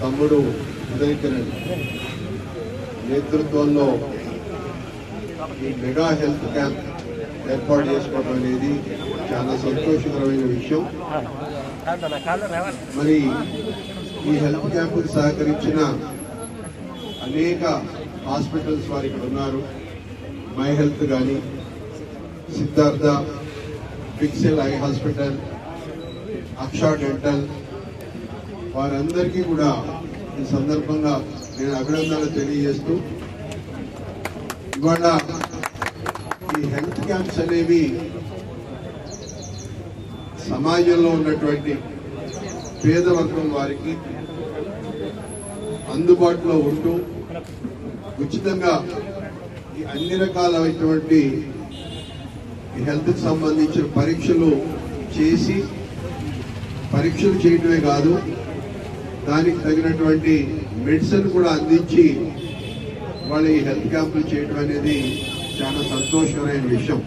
తమ్ముడు ఉదయ్ కిరణ్ నేతృత్వంలో ఈ మెగా హెల్త్ క్యాంప్ ఏర్పాటు చేసుకోవడం అనేది చాలా సంతోషకరమైన విషయం. మరి ఈ హెల్త్ క్యాంపుకి సహకరించిన అనేక హాస్పిటల్స్ వారు ఇక్కడ ఉన్నారు. మై హెల్త్ కానీ, Siddhartha, pixel eye hospital, Aksha dental, వారందరికీ కూడా ఈ సందర్భంగా నేను అభినందనలు తెలియజేస్తూ, ఇవాళ ఈ హెల్త్ క్యాంప్స్ అనేవి సమాజంలో ఉన్నటువంటి పేద వర్గం వారికి అందుబాటులో ఉంటూ ఉచితంగా ఈ అన్ని రకాలైనటువంటి హెల్త్ కి సంబంధించిన పరీక్షలు చేసి, పరీక్షలు చేయడమే కాదు దానికి తగినటువంటి మెడిసిన్ కూడా అందించి వాళ్ళ ఈ హెల్త్ క్యాంపులు చేయడం అనేది చాలా సంతోషకరమైన విషయం.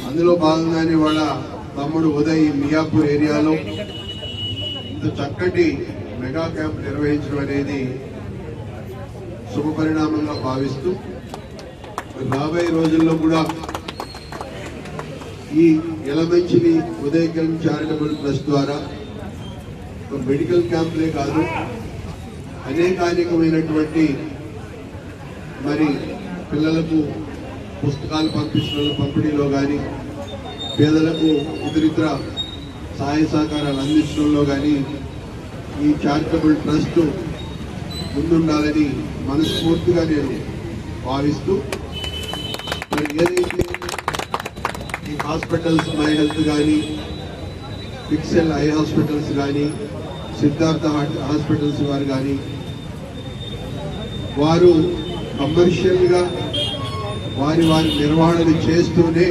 అందులో భాగంగానే వాళ్ళ తమ్ముడు ఉదయ్ మియాపూర్ ఏరియాలో ఇంత చక్కటి మెగా క్యాంప్ నిర్వహించడం అనేది శుభపరిణామంగా భావిస్తూ, రాబోయే రోజుల్లో కూడా ఈ ఎలమంచిలి ఉదయ్ కిరణ్ చారిటబుల్ ట్రస్ట్ ద్వారా మెడికల్ క్యాంపులే కాదు అనేకానేకమైనటువంటి మరి పిల్లలకు పుస్తకాలు పంపిణీలో కానీ, పేదలకు ఇతరితర సహాయ సహకారాలు అందించడంలో కానీ ఈ చారిటబుల్ ట్రస్ట్ ముందుండాలని మనస్ఫూర్తిగా నేను భావిస్తూ, మరి ఏదైతే ఈ హాస్పిటల్స్ మై హెల్త్ కానీ, పిక్సెల్ ఐ హాస్పిటల్స్ కానీ, సిద్ధార్థ హాస్పిటల్స్ వారు కానీ వారు కమర్షియల్ గా వారి నిర్వహణలు చేస్తూనే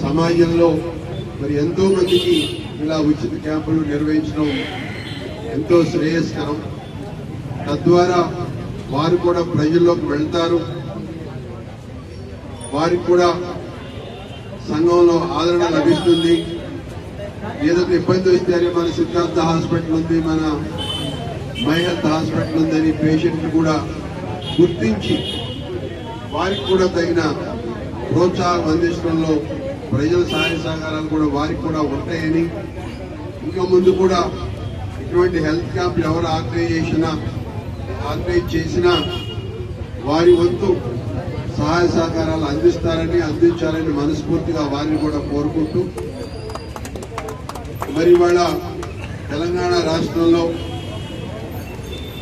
సమాజంలో మరి ఎంతో మందికి ఇలా ఉచిత క్యాంపులు నిర్వహించడం ఎంతో శ్రేయస్కరం. తద్వారా వారు కూడా ప్రజల్లోకి వెళ్తారు, వారికి కూడా సంఘంలో ఆదరణ లభిస్తుంది. ఏదైతే ఇబ్బంది వస్తే మన సిద్ధార్థ హాస్పిటల్ ఉంది, మన మై హెల్త్ హాస్పిటల్ ఉందని పేషెంట్లు కూడా గుర్తించి వారికి కూడా తగిన ప్రోత్సాహం అందించడంలో ప్రజల సహాయ సహకారాలు కూడా వారికి కూడా ఉంటాయని, ఇంకా ముందు కూడా ఇటువంటి హెల్త్ క్యాంప్ ఎవరు ఆర్గనైజ్ చేసినా వారి వంతు సహాయ సహకారాలు అందించాలని మనస్ఫూర్తిగా వారిని కూడా కోరుకుంటూ, మరి ఇవాళ తెలంగాణ రాష్ట్రంలో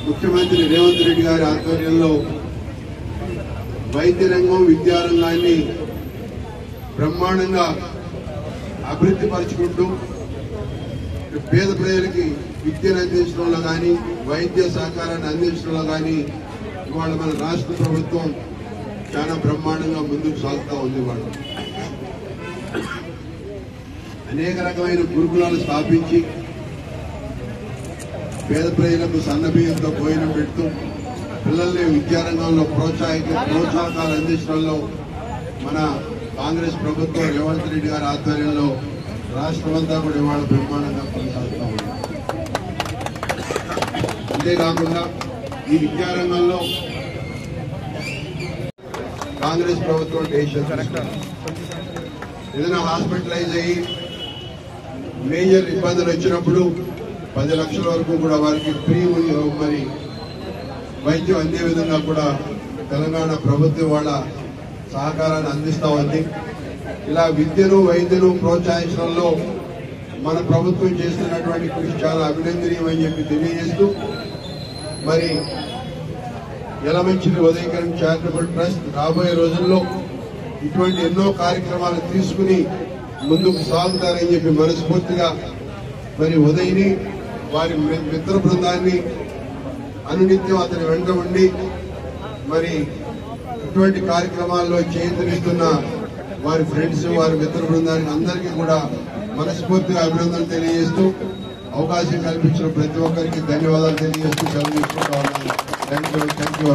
ముఖ్యమంత్రి రేవంత్ రెడ్డి గారి ఆధ్వర్యంలో వైద్య రంగం, విద్యారంగాన్ని బ్రహ్మాండంగా అభివృద్ధి పరుచుకుంటూ పేద ప్రజలకి విద్యను అందించడంలో కానీ, వైద్య సహకారాన్ని అందించడంలో కానీ ఇవాళ మన రాష్ట్ర ప్రభుత్వం చాలా బ్రహ్మాండంగా ముందుకు సాగుతూ ఉంది. వాళ్ళు అనేక రకమైన గురుకులాలు స్థాపించి పేద ప్రజలకు సన్నబియ్యంతో భోజనం పెడుతూ పిల్లల్ని విద్యారంగంలో ప్రోత్సాహకాలు అందించడంలో మన కాంగ్రెస్ ప్రభుత్వం రేవంత్ రెడ్డి గారి ఆధ్వర్యంలో రాష్ట్రమంతా కూడా ఇవాళ బ్రహ్మాండంగా కొనసాగుతూ ఉంది. అంతేకాకుండా ఈ విద్యారంగంలో కాంగ్రెస్ ప్రభుత్వం డెసిషన్ ఏదైనా హాస్పిటలైజ్ అయ్యి మేజర్ ఇబ్బందులు వచ్చినప్పుడు 10 లక్షల వరకు కూడా వారికి ఫ్రీ మరి వైద్యం అందే విధంగా కూడా తెలంగాణ ప్రభుత్వం వాళ్ళ సహకారాన్ని అందిస్తా ఉంది. ఇలా విద్యను, వైద్యను ప్రోత్సహించడంలో మన ప్రభుత్వం చేస్తున్నటువంటి కృషి చాలా అభినందనీయమని చెప్పి తెలియజేస్తూ, మరి ఎలమంచిలి ఉదయ్ కిరణ్ చారిటబుల్ ట్రస్ట్ రాబోయే రోజుల్లో ఇటువంటి ఎన్నో కార్యక్రమాలు తీసుకుని ముందుకు సాగుతారని చెప్పి మనస్ఫూర్తిగా మరి ఉదయ్ని, వారి మిత్ర బృందాన్ని అనునిత్యం అతని వెంట ఉండి మరి ఇటువంటి కార్యక్రమాల్లో చేతునిస్తున్న వారి ఫ్రెండ్స్, వారి మిత్ర బృందానికి అందరికీ కూడా మనస్ఫూర్తిగా అభినందనలు తెలియజేస్తూ, అవకాశం కల్పించిన ప్రతి ఒక్కరికి ధన్యవాదాలు తెలియజేస్తూ సెలవు తీసుకుంటా ఉన్నాను. Thank you.